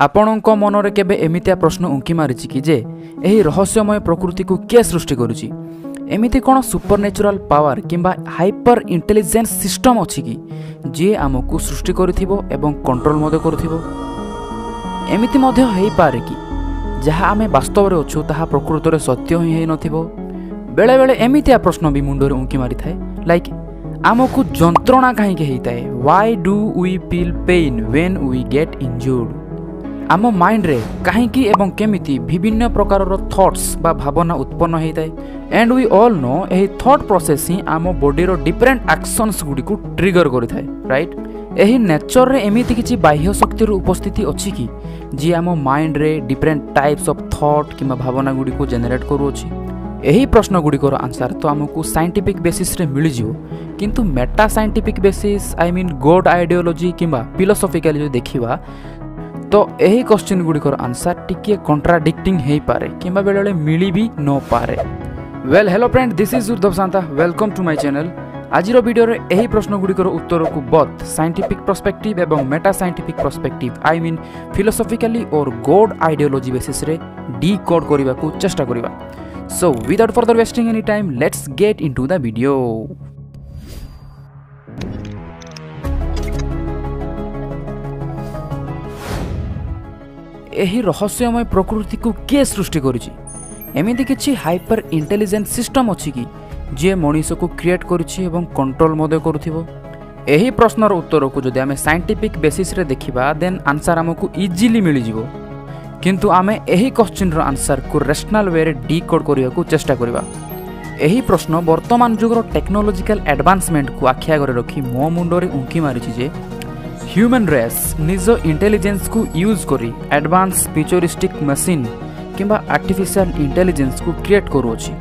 ଆପଣଙ୍କ ମନରେ କେବେ ଏମିତିଆ ପ୍ରଶ୍ନ ଉଙ୍କି ମାରିଛି କି ଯେ ଏହି ରହସ୍ୟମୟ ପ୍ରକୃତିକୁ କିଏ ସୃଷ୍ଟି କରୁଛି? ଏମିତି କ'ଣ ସୁପରନ୍ୟାଚୁରାଲ ପାୱାର କିମ୍ବା ହାଇପର ଇଣ୍ଟେଲିଜେନ୍ସ ସିଷ୍ଟମ ଅଛି କି ଯିଏ ଆମକୁ ସୃଷ୍ଟି କରିଥିବ ଏବଂ କଣ୍ଟ୍ରୋଲ ମଧ୍ୟ କରୁଥିବ? ଏମିତି ମଧ୍ୟ ହେଇପାରେ କି ଯାହା ଆମେ ବାସ୍ତବରେ ଅଛୁ ତାହା ପ୍ରକୃତରେ ସତ୍ୟ ହିଁ ହେଇନଥିବ? ବେଳେବେଳେ ଏମିତିଆ ପ୍ରଶ୍ନ ବି ମୁଣ୍ଡରେ ଉଙ୍କି ମାରିଥାଏ, ଲାଇକ୍ ଆମକୁ ଯନ୍ତ୍ରଣା କାହିଁକି ହେଇଥାଏ? Why do we feel pain when we get injured? ଆମ ମାଇଣ୍ଡରେ କାହିଁକି ଏବଂ କେମିତି ବିଭିନ୍ନ ପ୍ରକାରର ଥଟ୍ସ ବା ଭାବନା ଉତ୍ପନ୍ନ ହୋଇଥାଏ? ଆଣ୍ଡ ୱି ଅଲ୍ ନୋ ଏହି ଥଟ୍ ପ୍ରୋସେସ୍ ହିଁ ଆମ ବଡିର ଡିଫରେଣ୍ଟ ଆକ୍ସନ୍ସ ଗୁଡ଼ିକୁ ଟ୍ରିଗର କରିଥାଏ, ରାଇଟ୍? ଏହି ନେଚରରେ ଏମିତି କିଛି ବାହ୍ୟ ଶକ୍ତିର ଉପସ୍ଥିତି ଅଛି କି ଯିଏ ଆମ ମାଇଣ୍ଡରେ ଡିଫରେଣ୍ଟ ଟାଇପ୍ସ ଅଫ୍ ଥଟ୍ କିମ୍ବା ଭାବନା ଗୁଡ଼ିକୁ ଜେନେରେଟ୍ କରୁଅଛି? ଏହି ପ୍ରଶ୍ନ ଗୁଡ଼ିକର ଆନ୍ସର ତ ଆମକୁ ସାଇଣ୍ଟିଫିକ୍ ବେସିସ୍ରେ ମିଳିଯିବ, କିନ୍ତୁ ମେଟା ସାଇଣ୍ଟିଫିକ୍ ବେସିସ୍ ଗଡ୍ ଆଇଡିଓଲୋଜି କିମ୍ବା ଫିଲୋସଫିକାଲି ଯଦି ଦେଖିବା ତ ଏହି କ୍ୱେଶ୍ଚିନ୍ ଗୁଡ଼ିକର ଆନ୍ସର ଟିକିଏ କଣ୍ଟ୍ରାଡିକ୍ଟିଂ ହେଇପାରେ କିମ୍ବା ବେଳେବେଳେ ମିଳି ବି ନପାରେ। Well hello friend, this is Urdhab Santa, welcome to my channel. ଆଜିର ଭିଡ଼ିଓରେ ଏହି ପ୍ରଶ୍ନ ଗୁଡ଼ିକର ଉତ୍ତରକୁ ବୋଥ୍ ସାଇଣ୍ଟିଫିକ୍ ପର୍ସପେକ୍ଟିଭ୍ ଏବଂ meta scientific perspective philosophically or God ideology ବେସିସ୍ରେ ଡିକୋଡ୍ କରିବାକୁ ଚେଷ୍ଟା କରିବା। So without further wasting any time, let's get into the video. ଏହି ରହସ୍ୟମୟ ପ୍ରକୃତିକୁ କିଏ ସୃଷ୍ଟି କରିଛି? ଏମିତି କିଛି ହାଇପର ଇଣ୍ଟେଲିଜେନ୍ସ ସିଷ୍ଟମ ଅଛି କି ଯିଏ ମଣିଷକୁ କ୍ରିଏଟ୍ କରିଛି ଏବଂ କଣ୍ଟ୍ରୋଲ ମଧ୍ୟ କରୁଥିବ? ଏହି ପ୍ରଶ୍ନର ଉତ୍ତରକୁ ଯଦି ଆମେ ସାଇଣ୍ଟିଫିକ୍ ବେସିସ୍ରେ ଦେଖିବା ଦେନ୍ ଆନ୍ସର ଆମକୁ ଇଜିଲି ମିଳିଯିବ, କିନ୍ତୁ ଆମେ ଏହି କ୍ୱେଶ୍ଚିନ୍ର ଆନ୍ସରକୁ ରେସନାଲ ୱେରେ ଡିକୋଡ୍ କରିବାକୁ ଚେଷ୍ଟା କରିବା। ଏହି ପ୍ରଶ୍ନ ବର୍ତ୍ତମାନ ଯୁଗର ଟେକ୍ନୋଲୋଜିକାଲ ଆଡଭାନ୍ସମେଣ୍ଟକୁ ଆଖି ଆଗରେ ରଖି ମୋ ମୁଣ୍ଡରେ ଉଙ୍କି ମାରିଛି ଯେ ହ୍ୟୁମାନ୍ ରେସ୍ ନିଜ ଇଣ୍ଟେଲିଜେନ୍ସକୁ ୟୁଜ୍ କରି ଆଡଭାନ୍ସ ଫ୍ୟୁଚରିଷ୍ଟିକ୍ ମେସିନ୍ କିମ୍ବା ଆର୍ଟିଫିସିଆଲ ଇଣ୍ଟେଲିଜେନ୍ସକୁ କ୍ରିଏଟ୍ କରୁଅଛି।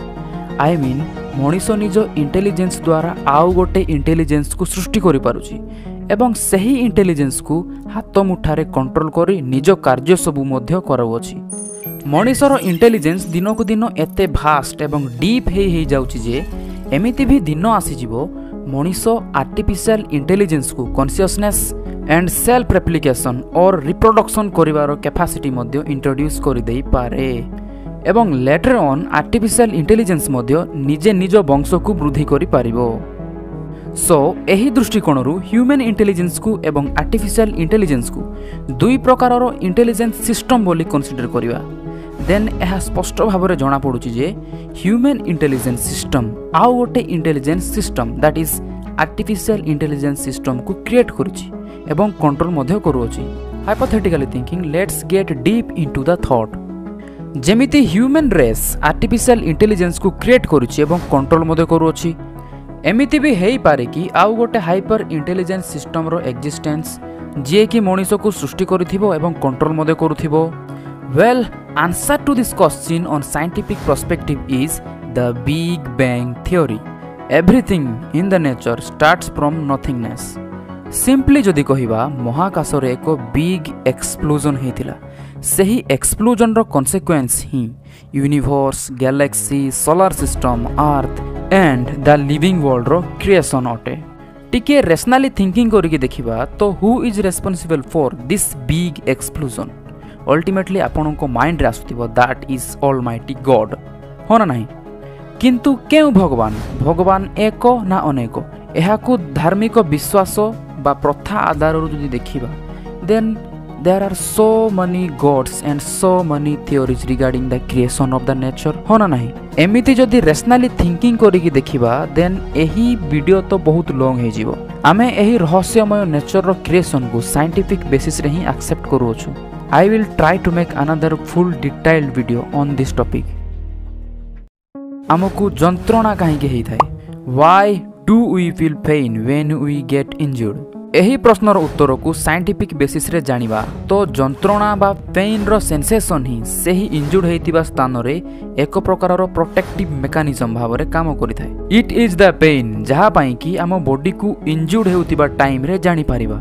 ମଣିଷ ନିଜ ଇଣ୍ଟେଲିଜେନ୍ସ ଦ୍ୱାରା ଆଉ ଗୋଟେ ଇଣ୍ଟେଲିଜେନ୍ସକୁ ସୃଷ୍ଟି କରିପାରୁଛି ଏବଂ ସେହି ଇଣ୍ଟେଲିଜେନ୍ସକୁ ହାତ ମୁଠାରେ କଣ୍ଟ୍ରୋଲ କରି ନିଜ କାର୍ଯ୍ୟ ସବୁ ମଧ୍ୟ କରାଉଅଛି। ମଣିଷର ଇଣ୍ଟେଲିଜେନ୍ସ ଦିନକୁ ଦିନ ଏତେ ଭାଷ୍ଟ ଏବଂ ଡିପ୍ ହେଇଯାଉଛି ଯେ ଏମିତି ବି ଦିନ ଆସିଯିବ ମଣିଷ ଆର୍ଟିଫିସିଆଲ ଇଣ୍ଟେଲିଜେନ୍ସକୁ consciousness and self replication or reproduction କରିବାର କ୍ୟାପାସିଟି ମଧ୍ୟ ଇଣ୍ଟ୍ରୋଡ୍ୟୁସ୍ କରିଦେଇପାରେ ଏବଂ ଲେଟର ଅନ୍ ଆର୍ଟିଫିସିଆଲ ଇଣ୍ଟେଲିଜେନ୍ସ ମଧ୍ୟ ନିଜେ ନିଜ ବଂଶକୁ ବୃଦ୍ଧି କରିପାରିବ। ସୋ ଏହି ଦୃଷ୍ଟିକୋଣରୁ ହ୍ୟୁମାନ୍ ଇଣ୍ଟେଲିଜେନ୍ସକୁ ଏବଂ ଆର୍ଟିଫିସିଆଲ ଇଣ୍ଟେଲିଜେନ୍ସକୁ ଦୁଇ ପ୍ରକାରର ଇଣ୍ଟେଲିଜେନ୍ସ ସିଷ୍ଟମ ବୋଲି କନସିଡର କରିବା ଦେନ୍ ଏହା ସ୍ପଷ୍ଟ ଭାବରେ ଜଣାପଡ଼ୁଛି ଯେ ହ୍ୟୁମାନ୍ ଇଣ୍ଟେଲିଜେନ୍ସ ସିଷ୍ଟମ ଆଉ ଗୋଟେ intelligence system that is artificial intelligence ସିଷ୍ଟମକୁ କ୍ରିଏଟ୍ କରୁଛି ଏବଂ କଣ୍ଟ୍ରୋଲ ମଧ୍ୟ କରୁଅଛି। Hypothetically thinking, let's get deep into the thought. ଯେମିତି ହ୍ୟୁମାନ୍ ରେସ୍ ଆର୍ଟିଫିସିଆଲ ଇଣ୍ଟେଲିଜେନ୍ସକୁ କ୍ରିଏଟ୍ କରୁଛି ଏବଂ କଣ୍ଟ୍ରୋଲ ମଧ୍ୟ କରୁଅଛି, ଏମିତି ବି ହେଇପାରେ କି ଆଉ ଗୋଟେ ହାଇପର ଇଣ୍ଟେଲିଜେନ୍ସ ସିଷ୍ଟମର ଏକ୍ଜିଷ୍ଟେନ୍ସ ଯିଏକି ମଣିଷକୁ ସୃଷ୍ଟି କରିଥିବ ଏବଂ କଣ୍ଟ୍ରୋଲ ମଧ୍ୟ କରୁଥିବ? Well, answer to this question on scientific perspective is the big bang theory. Everything in the nature starts from nothingness. Simply ଯଦି କହିବା, ମହାକାଶରେ ଏକ ବିଗ୍ ଏକ୍ସପ୍ଲୋଜନ୍ ହେଇଥିଲା। ସେହି ଏକ୍ସପ୍ଲୋଜନର କନସିକ୍ୱେନ୍ସ ହିଁ universe, galaxy, solar system, earth and the living world रो creation अटे। टिके रेशनाली थिंकिंग करके देखिबा तो who is responsible for this big explosion? Ultimately आपन को माइंड रे आसुथिबो दैट इज ऑलमाइटी गॉड, हो ना नहीं? किंतु केउ भगवान एक ना अनेक? एहाकु धार्मिक विश्वास बा प्रथा आधार जदि देखिबा then there are so many gods and so many theories regarding the creation of the nature, हो ना नहीं? एमिति जदि रेशनाली थिंकिंग करिकी देखिबा देन एही वीडियो तो बहुत लॉन्ग हे जीवो। आमे एही रहस्यमय नेचर रो क्रिएशन को साइंटिफिक बेसिस रे ही एक्सेप्ट करूछु। I will try to make another full detailed video on this topic. आमको जंत्रणा काहेकि हेइथाय? Why do we feel pain when we get injured? ଏହି ପ୍ରଶ୍ନର ଉତ୍ତରକୁ ସାଇଣ୍ଟିଫିକ୍ ବେସିସ୍ରେ ଜାଣିବା ତ ଯନ୍ତ୍ରଣା ବା ପେନ୍ର ସେନ୍ସେସନ୍ ହିଁ ସେହି ଇଞ୍ଜୁର୍ଡ ହୋଇଥିବା ସ୍ଥାନରେ ଏକ ପ୍ରକାରର ପ୍ରୋଟେକ୍ଟିଭ୍ ମେକାନିଜମ୍ ଭାବରେ କାମ କରିଥାଏ। ଇଟ୍ ଇଜ୍ ଦ ପେନ୍ ଯାହା ପାଇଁ କି ଆମ ବଡିକୁ ଇଞ୍ଜୁର୍ଡ ହେଉଥିବା ଟାଇମ୍ରେ ଜାଣିପାରିବା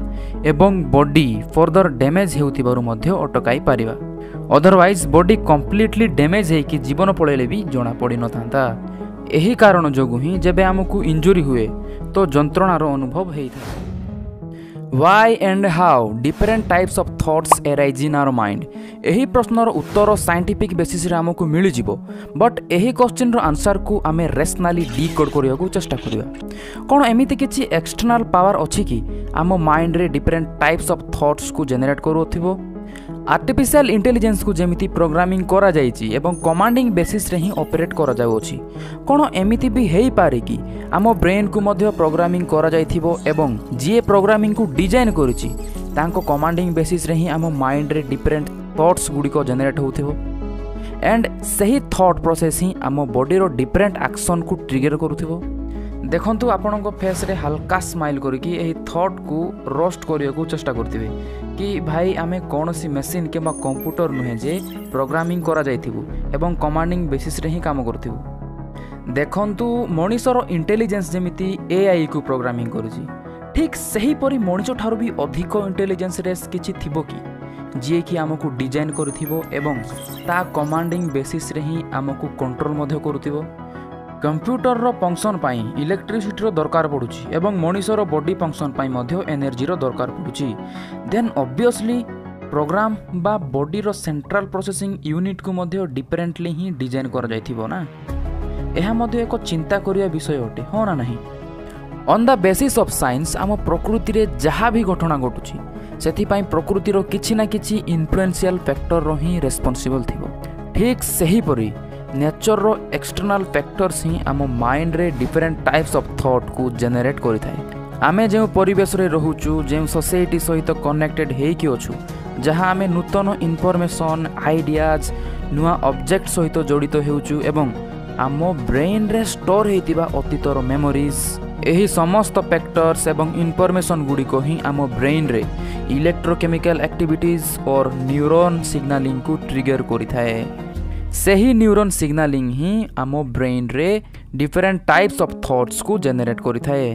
ଏବଂ ବଡି ଫର୍ଦର ଡ୍ୟାମେଜ୍ ହେଉଥିବାରୁ ମଧ୍ୟ ଅଟକାଇ ପାରିବା। ଅଦରୱାଇଜ୍ ବଡି କମ୍ପ୍ଲିଟଲି ଡ୍ୟାମେଜ୍ ହେଇକି ଜୀବନ ପଳେଇଲେ ବି ଜଣାପଡ଼ିନଥାନ୍ତା। ଏହି କାରଣ ଯୋଗୁଁ ହିଁ ଯେବେ ଆମକୁ ଇଞ୍ଜୁରି ହୁଏ ତ ଯନ୍ତ୍ରଣାର ଅନୁଭବ ହେଇଥାଏ। Why and how different types of thoughts arise in our mind? यही प्रश्नर उत्तर साइंटिफिक बेसिस रे हमको मिल जिवो बट यही क्वेश्चन रो आंसर को आमे रेशनली डिकोड करिया को चेष्टा करिया कोन एमिति किछि एक्सटर्नल पावर अछि कि आम माइंड रे डिफरेंट टाइप्स ऑफ थॉट्स को जनरेट करूथिबो आर्टिफिशियल इंटेलिजेंस को जेमिति प्रोग्रामिंग करा जाइछि एवं कमांडिंग बेसिस रे ही ऑपरेट करा जाउछि कोन एमिति भी हेई पारे कि आम ब्रेन को मध्य प्रोग्रामिंग करा जाइथिबो एवं जे प्रोग्रामिंग को डिजाइन करिछि तांको कमांडिंग बेसिस रे ही आम माइंड रे डिफरेंट थॉट्स गुडी को जनरेट होथिबो एंड सही थॉट प्रोसेस ही आम बॉडी रो डिफरेंट एक्शन को ट्रिगर करूथिबो देखंतु आपनको फेस रे हल्का स्माइल करिकि एही थॉट को रोस्ट करिया को चेष्टा करथिबे कि भाई आमे कोनोसी मशीन केमा कंप्यूटर नुहे जे प्रोग्रामिंग करा जाइथिबो एवं कमांडिंग बेसिस रे ही काम करथिबो देखंतु मनुष्यर इंटेलिजेंस जेमिति एआई को प्रोग्रामिंग करूची ठीक सही परि मनुष्य ठारू भी अधिक इंटेलिजेंस रे किछि थिबो कि जे कि आमको डिजाइन करथिबो एवं ता कमांडिंग बेसिस रे ही आमको कंट्रोल मध्य करथिबो कंप्यूटर रो फंक्शन पाई इलेक्ट्रिसिटी रो दरकार पड़ुची एवं मनुष्यर बॉडी फंक्शन पाई मध्य एनर्जी रो दरकार पड़ुची देन ऑब्वियसली प्रोग्राम बा बॉडी रो सेंट्रल प्रोसेसिंग यूनिट को मध्य डिफरेंटली ही डिजाइन कर जाइथिबो ना एहा मध्य एक चिंता करिया विषय अटे हो ना नहीं on the basis of science आम प्रकृति रे जहाँ भी घटना घटुची सेथि पाई प्रकृति रो किछि ना किछि इन्फ्लुएंशियल फैक्टर रो ही रेस्पोंसिबल थिबो ठीक सही परि नेचर रो एक्सटर्नल फैक्टर्स ही आम माइंड रे डिफरेंट टाइप्स ऑफ थॉट को जनरेट करिथाय आमे जे परिवेश रे रहूचु जे सोसाइटी सहित कनेक्टेड हेकि अछु जहाँ आमे नूतन इनफॉरमेशन आइडियाज नुआ ऑब्जेक्ट सहित जड़ित हेउचु एवं आम ब्रेन रे स्टोर हेतिबा अतीतर मेमोरीज एही समस्त फैक्टर्स एवं इनफॉरमेशन गुडी को ही आम ब्रेन रे इलेक्ट्रोकेमिकल एक्टिविटीज और न्यूरॉन सिग्नलिंग को ट्रिगर करिथाय सही न्यूरॉन सिग्नलिंग ही आम ब्रेन रे डिफरेंट टाइप्स ऑफ थॉट्स को जनरेट करिथाय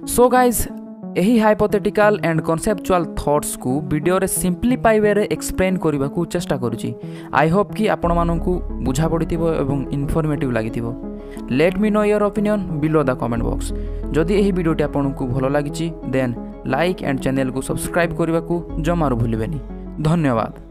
सो गाइज यही हाइपोथेटिकल एंड कॉन्सेप्चुअल थॉट्स को वीडियो रे सिंप्लीफाई वे रे एक्सप्लेन करबा को चेष्टा करूची आई होप कि आपण माननकु बुझा पड़िथिबो एवं इन्फॉर्मेटिव लागिथिबो let me know your opinion below the comment box जदि एही वीडियोटी आपनकु भलो लागिची देन लाइक एंड चैनल को सब्सक्राइब करबा को जमारो भूलिबेनी धन्यवाद।